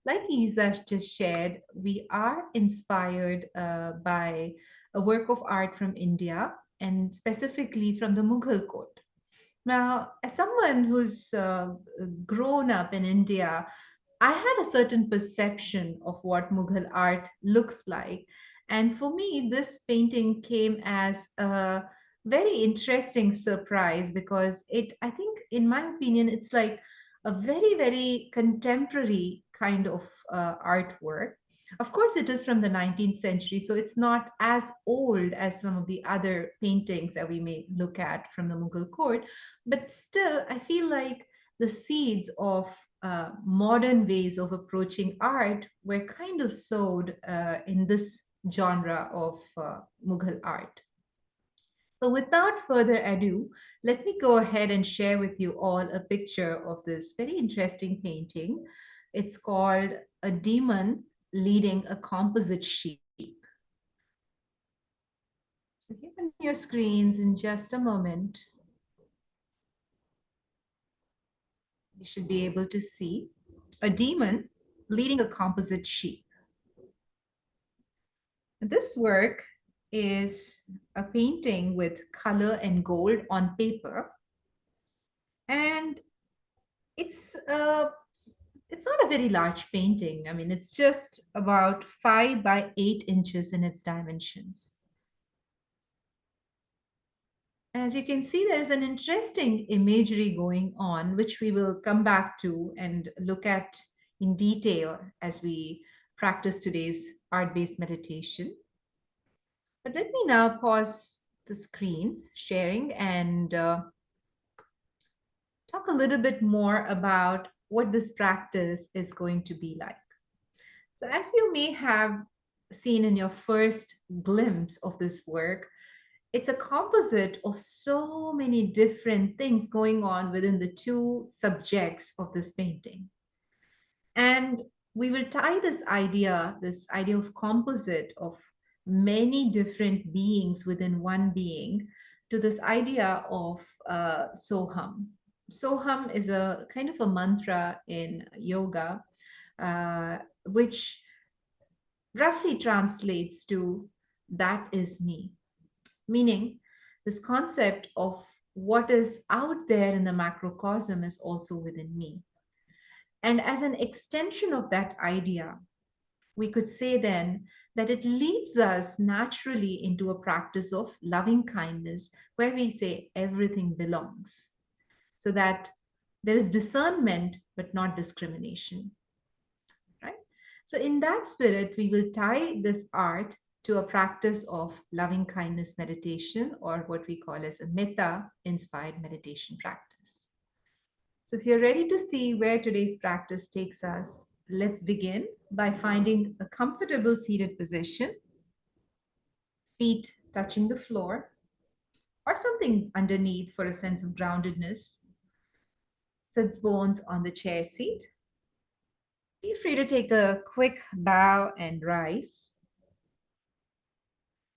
like Isa just shared, we are inspired by a work of art from India and specifically from the Mughal court. Now, as someone who's grown up in India, I had a certain perception of what Mughal art looks like. And for me, this painting came as a very interesting surprise because I think, in my opinion, it's like a very, very contemporary kind of artwork. Of course, it is from the 19th century, so it's not as old as some of the other paintings that we may look at from the Mughal court. But still, I feel like the seeds of modern ways of approaching art were kind of sowed in this genre of Mughal art. So, without further ado, let me go ahead and share with you all a picture of this very interesting painting. It's called A Demon Leading a Composite Sheep. So, here on your screens in just a moment, you should be able to see a demon leading a composite sheep. This work is a painting with color and gold on paper, and it's uh, it's not a very large painting. I mean, it's just about 5 by 8 inches in its dimensions. As you can see, there is an interesting imagery going on, which we will come back to and look at in detail as we practice today's art based meditation. But let me now pause the screen sharing and talk a little bit more about what this practice is going to be like. So, as you may have seen in your first glimpse of this work, it's a composite of so many different things going on within the two subjects of this painting. And we will tie this idea of composite of many different beings within one being, to this idea of Soham. Soham is a kind of a mantra in yoga, which roughly translates to that is me, meaning this concept of what is out there in the macrocosm is also within me. And as an extension of that idea, we could say then that it leads us naturally into a practice of loving kindness where we say everything belongs, so that there is discernment but not discrimination, right? So, in that spirit, we will tie this art to a practice of loving kindness meditation, or what we call as a metta inspired meditation practice. So, if you're ready to see where today's practice takes us, let's begin by finding a comfortable seated position, feet touching the floor, or something underneath for a sense of groundedness. Sits bones on the chair seat. Feel free to take a quick bow and rise.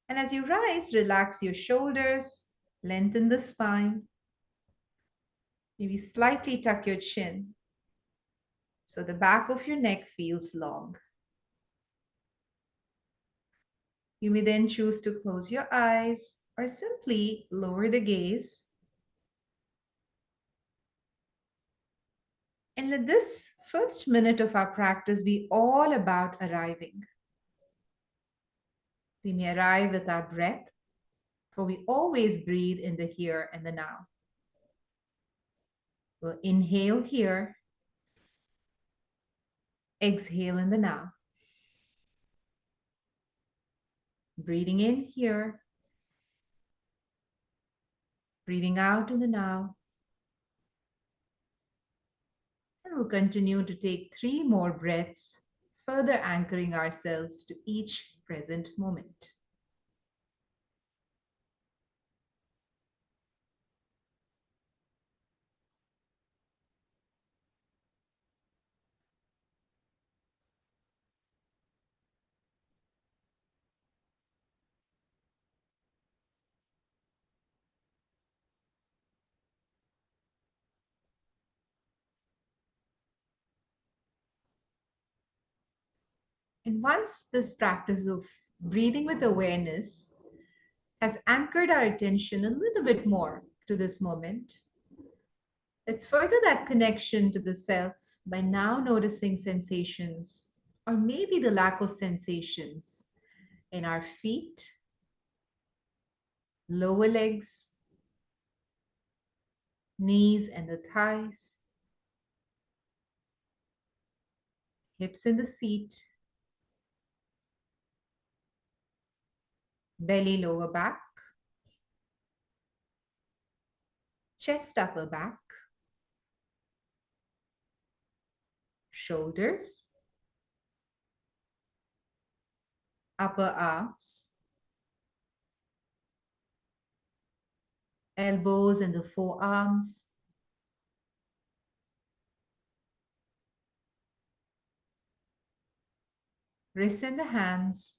And as you rise, relax your shoulders, lengthen the spine, maybe slightly tuck your chin so the back of your neck feels long. You may then choose to close your eyes or simply lower the gaze. And let this first minute of our practice be all about arriving. We may arrive with our breath, for we always breathe in the here and the now. We'll inhale here, exhale in the now. Breathing in here, breathing out in the now. And we'll continue to take 3 more breaths, further anchoring ourselves to each present moment. And once this practice of breathing with awareness has anchored our attention a little bit more to this moment, let's further that connection to the self by now noticing sensations, or maybe the lack of sensations, in our feet, lower legs, knees and the thighs, hips in the seat, belly, lower back, chest, upper back, shoulders, upper arms, elbows and the forearms, wrists and the hands,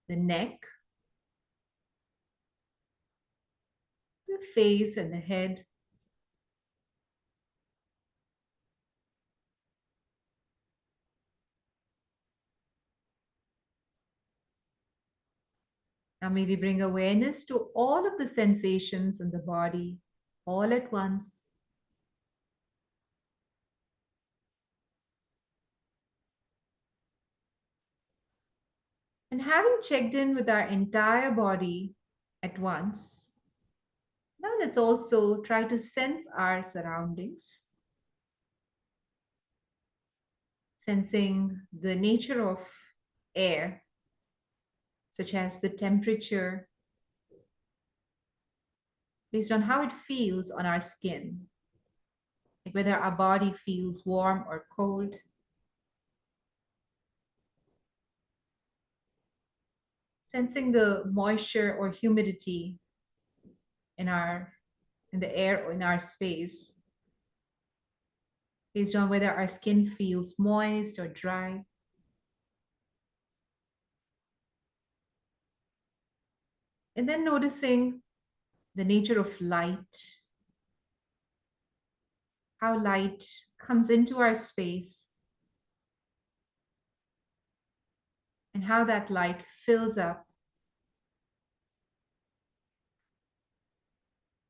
the neck, the face and the head. Now maybe bring awareness to all of the sensations in the body all at once. And having checked in with our entire body at once, now let's also try to sense our surroundings, sensing the nature of air, such as the temperature, based on how it feels on our skin, like whether our body feels warm or cold, sensing the moisture or humidity in our in the air or in our space, based on whether our skin feels moist or dry. And then noticing the nature of light, how light comes into our space, and how that light fills up,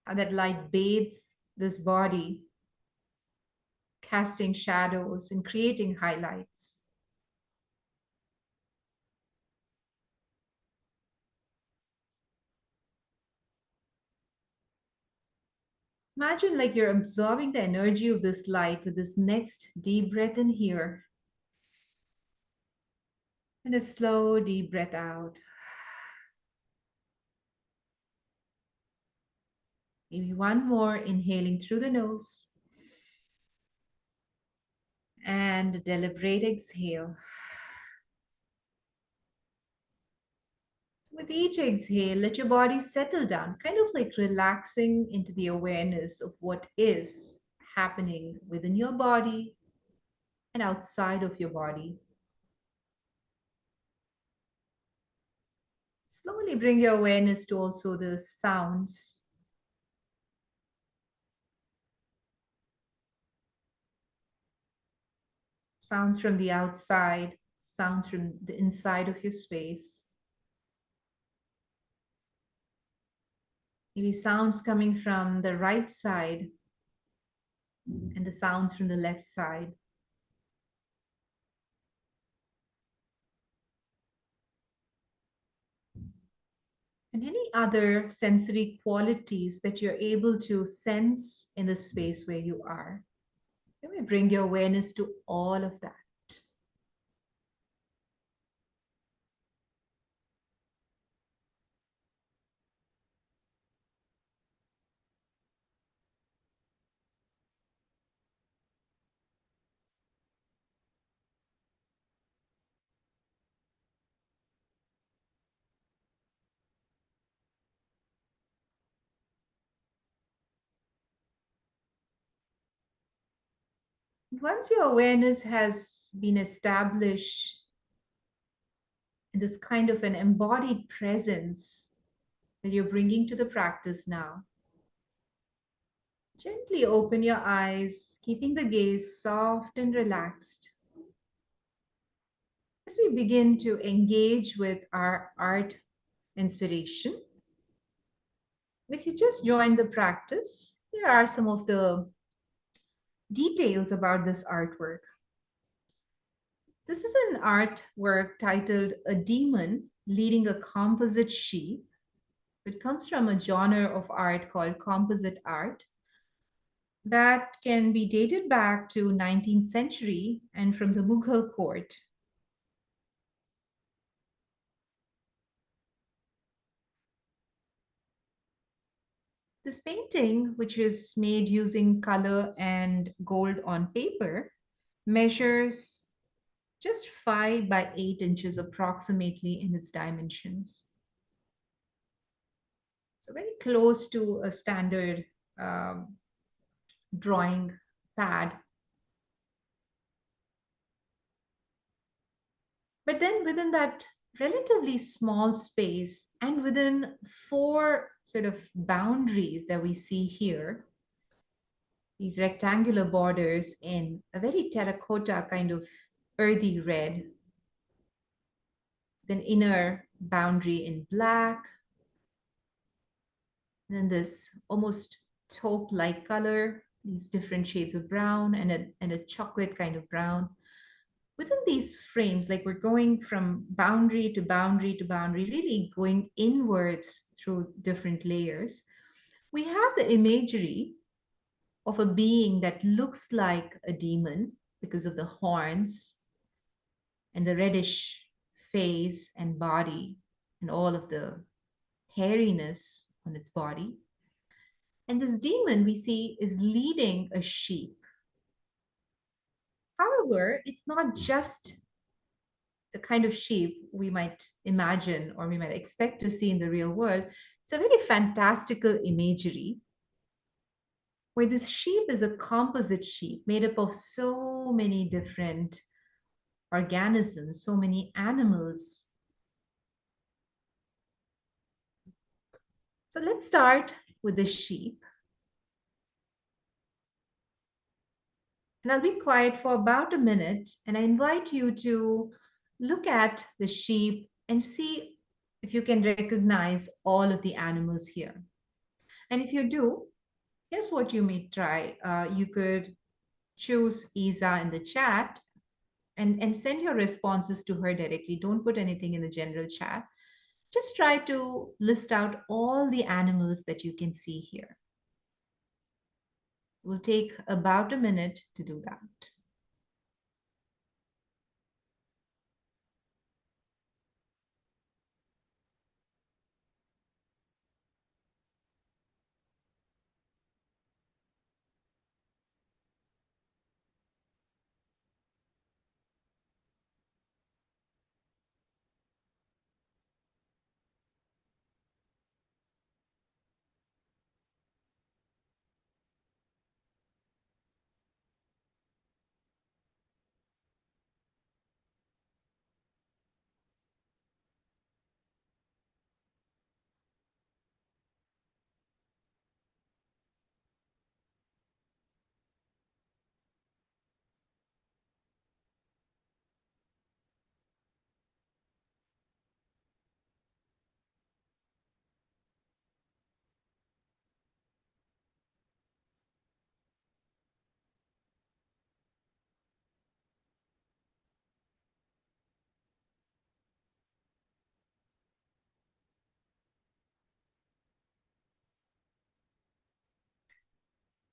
how that light bathes this body, casting shadows and creating highlights. Imagine like you're absorbing the energy of this light with this next deep breath in here and a slow deep breath out. Maybe one more, inhaling through the nose and a deliberate exhale. With each exhale, let your body settle down, kind of like relaxing into the awareness of what is happening within your body and outside of your body. Slowly bring your awareness to also the sounds. Sounds from the outside, sounds from the inside of your space. Maybe sounds coming from the right side and the sounds from the left side. And any other sensory qualities that you're able to sense in the space where you are. You may bring your awareness to all of that. Once your awareness has been established in this kind of an embodied presence that you're bringing to the practice now, Gently open your eyes, keeping the gaze soft and relaxed. As we begin to engage with our art inspiration, if you just join the practice, here are some of the details about this artwork. This is an artwork titled A Demon Leading a Composite Sheep. It comes from a genre of art called composite art that can be dated back to 19th century and from the Mughal court. This painting, which is made using color and gold on paper, measures just 5 by 8 inches approximately in its dimensions. So, very close to a standard um, drawing pad. But then within that relatively small space and within four sort of boundaries that we see here, these rectangular borders in a very terracotta kind of earthy red, then inner boundary in black, then this almost taupe-like color, these different shades of brown and a chocolate kind of brown. Within these frames, like we're going from boundary to boundary to boundary, really going inwards through different layers, we have the imagery of a being that looks like a demon because of the horns and the reddish face and body and all of the hairiness on its body. And this demon we see is leading a sheep. However, it's not just the kind of sheep we might imagine or we might expect to see in the real world. It's a very fantastical imagery where this sheep is a composite sheep made up of so many different organisms, so many animals. So let's start with the sheep. And I'll be quiet for about a minute and I invite you to look at the sheep and see if you can recognize all of the animals here. And if you do, here's what you may try. You could choose Isa in the chat and send your responses to her directly. Don't put anything in the general chat. Just try to list out all the animals that you can see here. It will take about a minute to do that.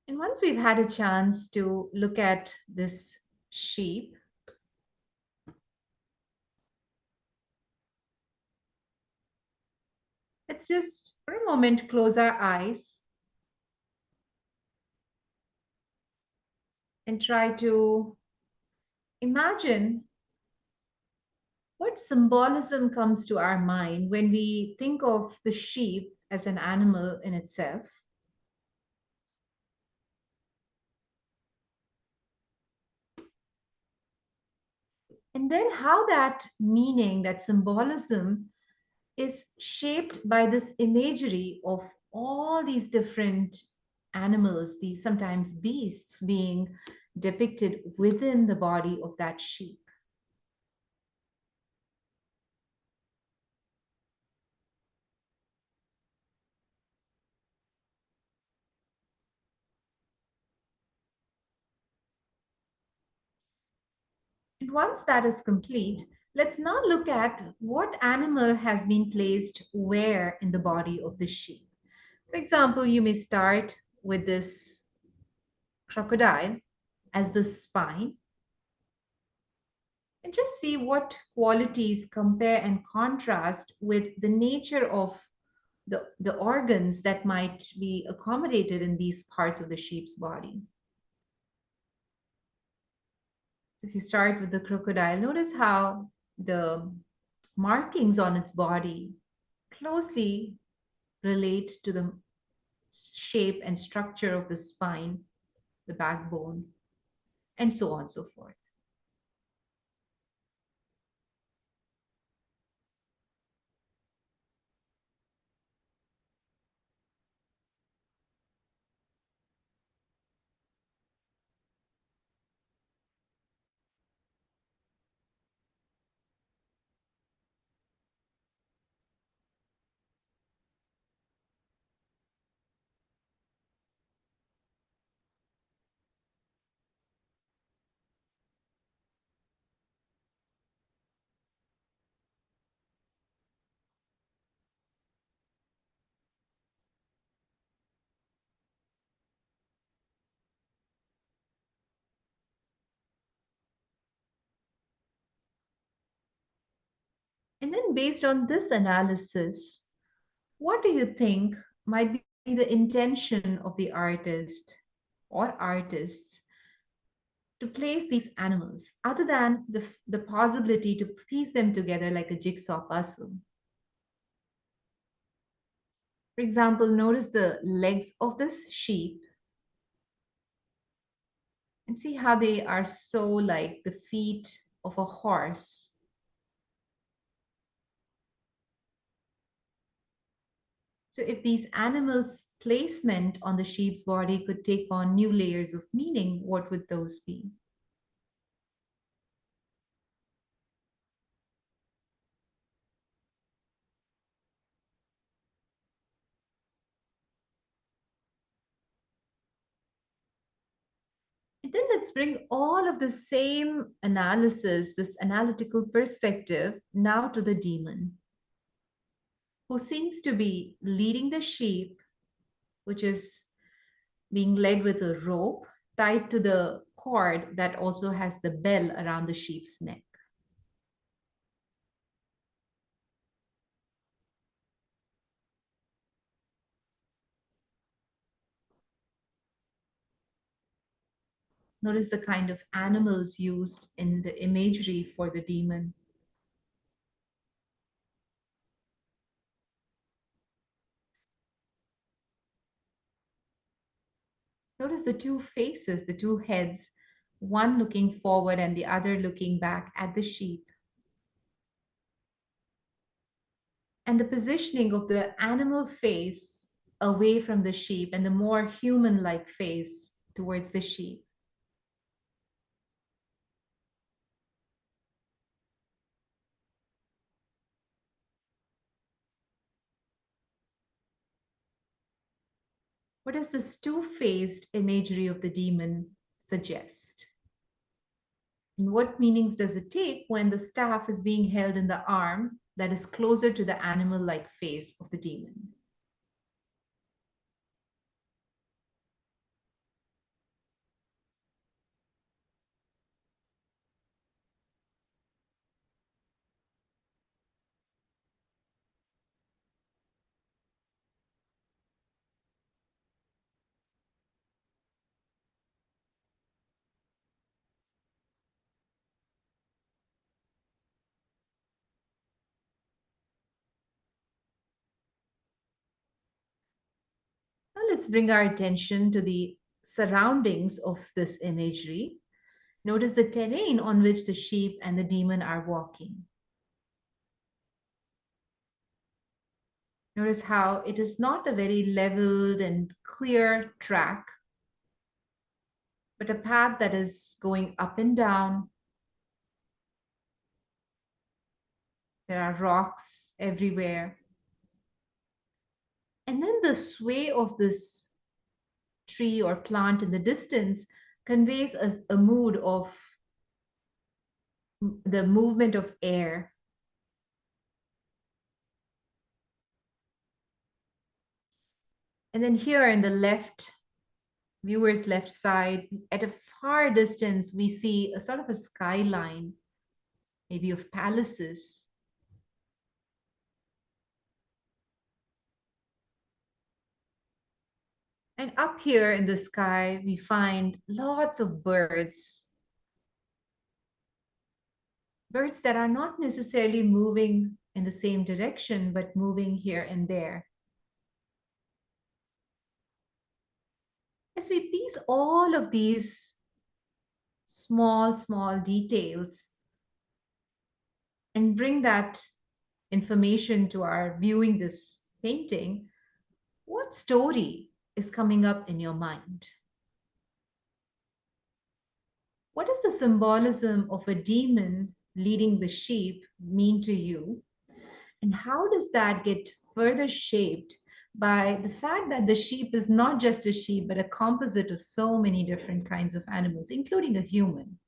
And once we've had a chance to look at this sheep, let's just for a moment close our eyes and try to imagine what symbolism comes to our mind when we think of the sheep as an animal in itself. And then how that meaning, that symbolism, is shaped by this imagery of all these different animals, these sometimes beasts being depicted within the body of that sheep. And once that is complete, let's now look at what animal has been placed where in the body of the sheep. For example, you may start with this crocodile as the spine and just see what qualities compare and contrast with the nature of the organs that might be accommodated in these parts of the sheep's body. So if you start with the crocodile, notice how the markings on its body closely relate to the shape and structure of the spine, the backbone, and so on and so forth. And then, based on this analysis, what do you think might be the intention of the artist or artists to place these animals, other than the possibility to piece them together like a jigsaw puzzle? For example, notice the legs of this sheep and see how they are so like the feet of a horse. So, if these animals' placement on the sheep's body could take on new layers of meaning, what would those be? And then let's bring all of the same analysis, this analytical perspective, now to the demon, who seems to be leading the sheep, which is being led with a rope tied to the cord that also has the bell around the sheep's neck. Notice the kind of animals used in the imagery for the demon. Notice the two faces, the two heads, one looking forward and the other looking back at the sheep. And the positioning of the animal face away from the sheep and the more human like face towards the sheep. What does this two faced imagery of the demon suggest? And what meanings does it take when the staff is being held in the arm that is closer to the animal like face of the demon? Now let's bring our attention to the surroundings of this imagery. Notice the terrain on which the sheep and the demon are walking. Notice how it is not a very leveled and clear track, but a path that is going up and down. There are rocks everywhere. And then the sway of this tree or plant in the distance conveys a mood of the movement of air. And then here in the left, viewer's left side, at a far distance, we see a sort of a skyline, maybe of palaces. And up here in the sky, we find lots of birds, birds that are not necessarily moving in the same direction, but moving here and there. As we piece all of these small details and bring that information to our viewing this painting, what story is coming up in your mind? What does the symbolism of a demon leading the sheep mean to you? And how does that get further shaped by the fact that the sheep is not just a sheep, but a composite of so many different kinds of animals, including a human?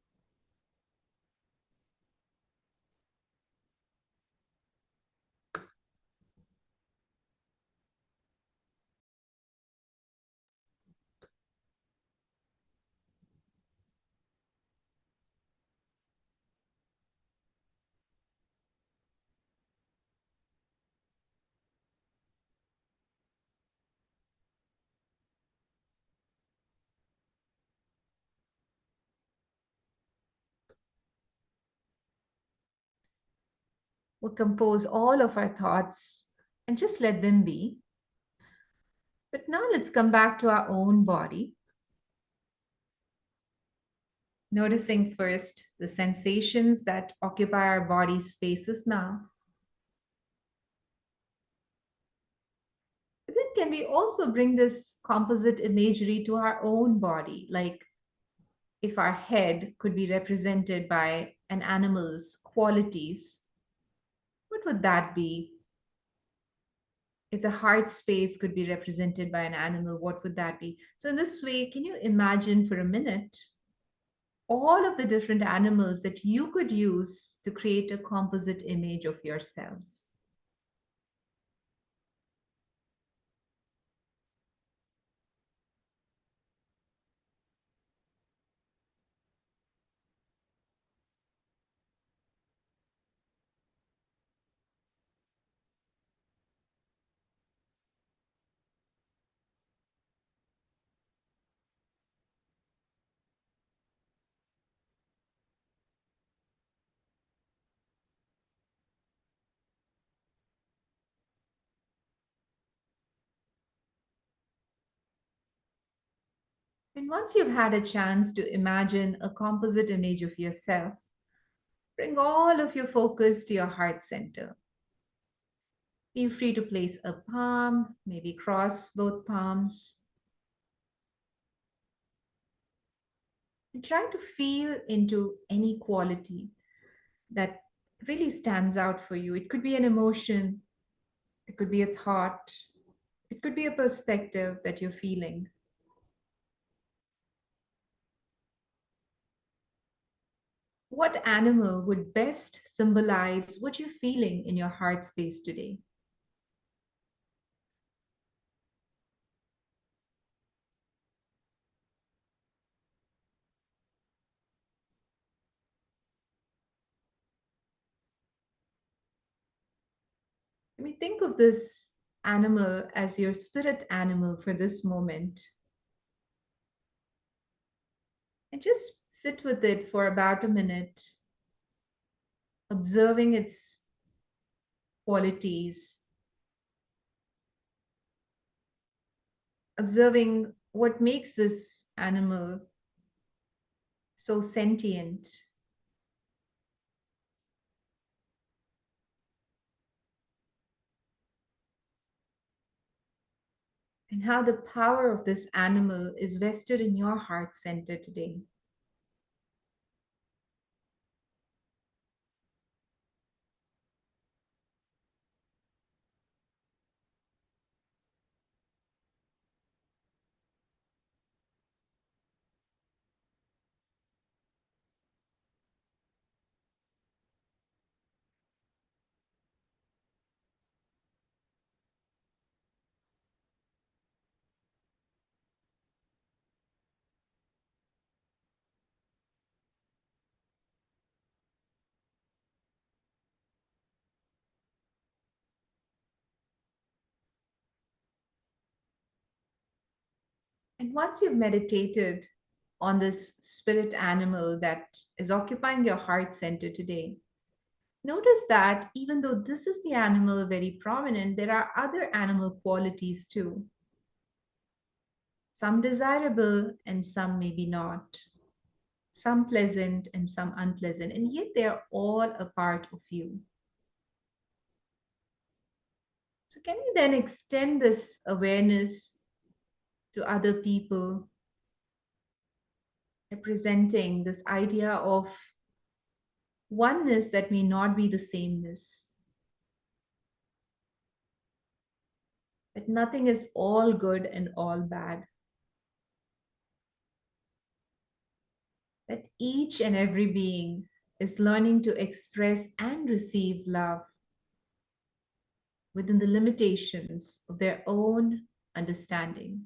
We'll compose all of our thoughts and just let them be. But now let's come back to our own body, noticing first the sensations that occupy our body spaces now. But then, can we also bring this composite imagery to our own body? Like if our head could be represented by an animal's qualities, what would that be? If the heart space could be represented by an animal, what would that be? So, in this way, can you imagine for a minute all of the different animals that you could use to create a composite image of yourselves? And once you've had a chance to imagine a composite image of yourself, bring all of your focus to your heart center. Feel free to place a palm, maybe cross both palms, and try to feel into any quality that really stands out for you. It could be an emotion, it could be a thought, it could be a perspective that you're feeling. What animal would best symbolize what you're feeling in your heart space today? I mean, think of this animal as your spirit animal for this moment and just sit with it for about a minute, observing its qualities, observing what makes this animal so sentient. and how the power of this animal is vested in your heart center today. And once you've meditated on this spirit animal that is occupying your heart center today, notice that even though this is the animal very prominent, there are other animal qualities too. Some desirable and some maybe not. Some pleasant and some unpleasant, and yet they are all a part of you. So, can you then extend this awareness to other people, representing this idea of oneness that may not be the sameness, that nothing is all good and all bad, that each and every being is learning to express and receive love within the limitations of their own understanding.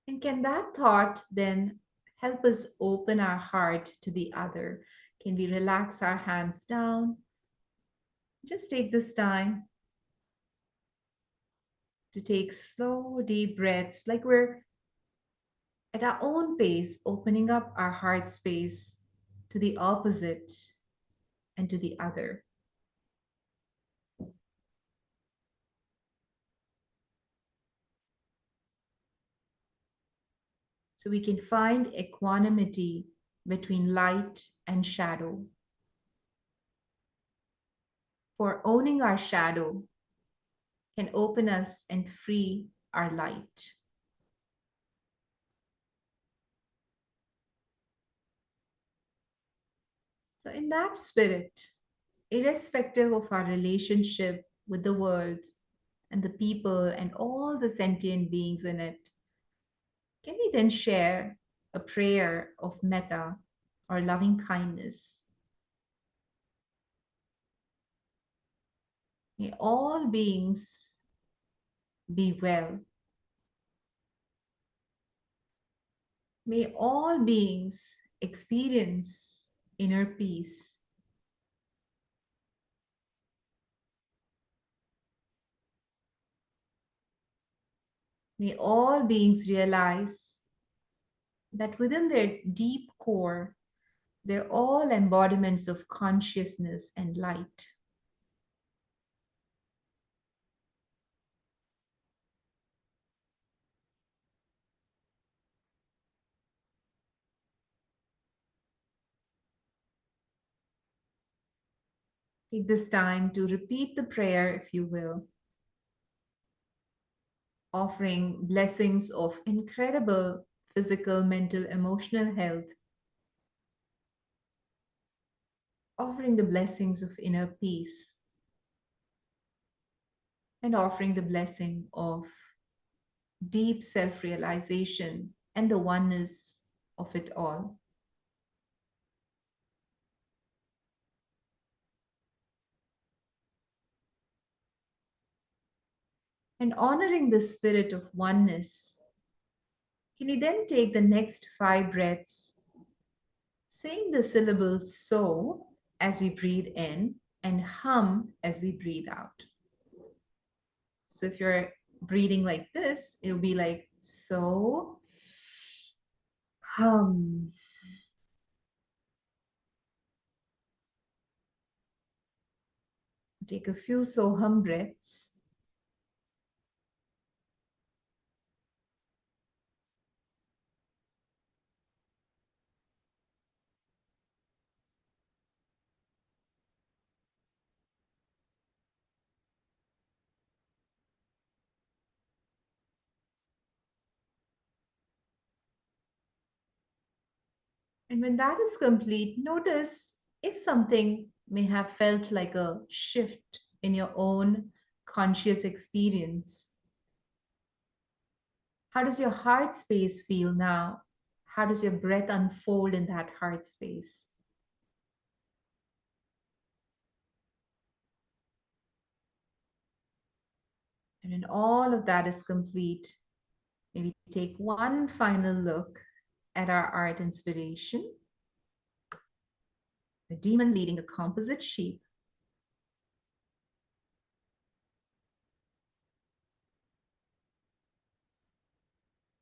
And can that thought then help us open our heart to the other? Can we relax our hands down? Just take this time to take slow, deep breaths, like we're at our own pace, opening up our heart space to the opposite and to the other. So we can find equanimity between light and shadow. For owning our shadow can open us and free our light. So, in that spirit, irrespective of our relationship with the world and the people and all the sentient beings in it, can we then share a prayer of metta or loving kindness? May all beings be well. May all beings experience inner peace. May all beings realize that within their deep core, they're all embodiments of consciousness and light. Take this time to repeat the prayer, if you will, offering blessings of incredible physical, mental, emotional health, offering the blessings of inner peace, and offering the blessing of deep self realization and the oneness of it all. And honoring the spirit of oneness, can we then take the next 5 breaths, saying the syllable so as we breathe in and hum as we breathe out? So if you're breathing like this, it'll be like so, hum. Take a few so hum breaths. And when that is complete, notice if something may have felt like a shift in your own conscious experience. How does your heart space feel now? How does your breath unfold in that heart space? And when all of that is complete, maybe take one final look at our art inspiration, a demon leading a composite sheep.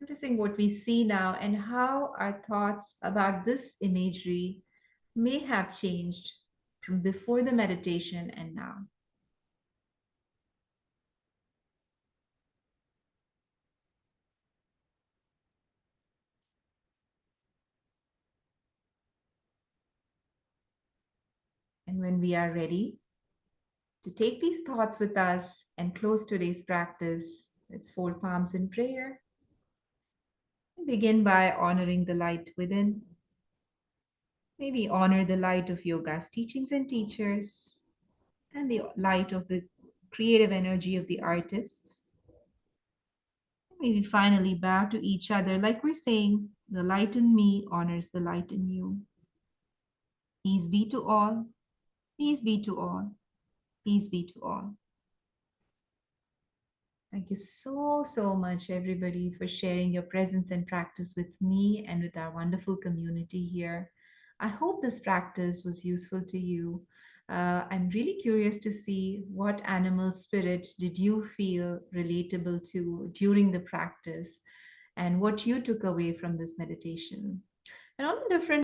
Noticing what we see now and how our thoughts about this imagery may have changed from before the meditation and now. And when we are ready to take these thoughts with us and close today's practice, let's fold palms in prayer and begin by honoring the light within. Maybe honor the light of yoga's teachings and teachers and the light of the creative energy of the artists. Maybe finally bow to each other like we're saying, the light in me honors the light in you. Peace be to all, peace be to all, peace be to all. Thank you so, so much, everybody, for sharing your presence and practice with me and with our wonderful community here. I hope this practice was useful to you. I'm really curious to see what animal spirit did you feel relatable to during the practice and what you took away from this meditation. And on a different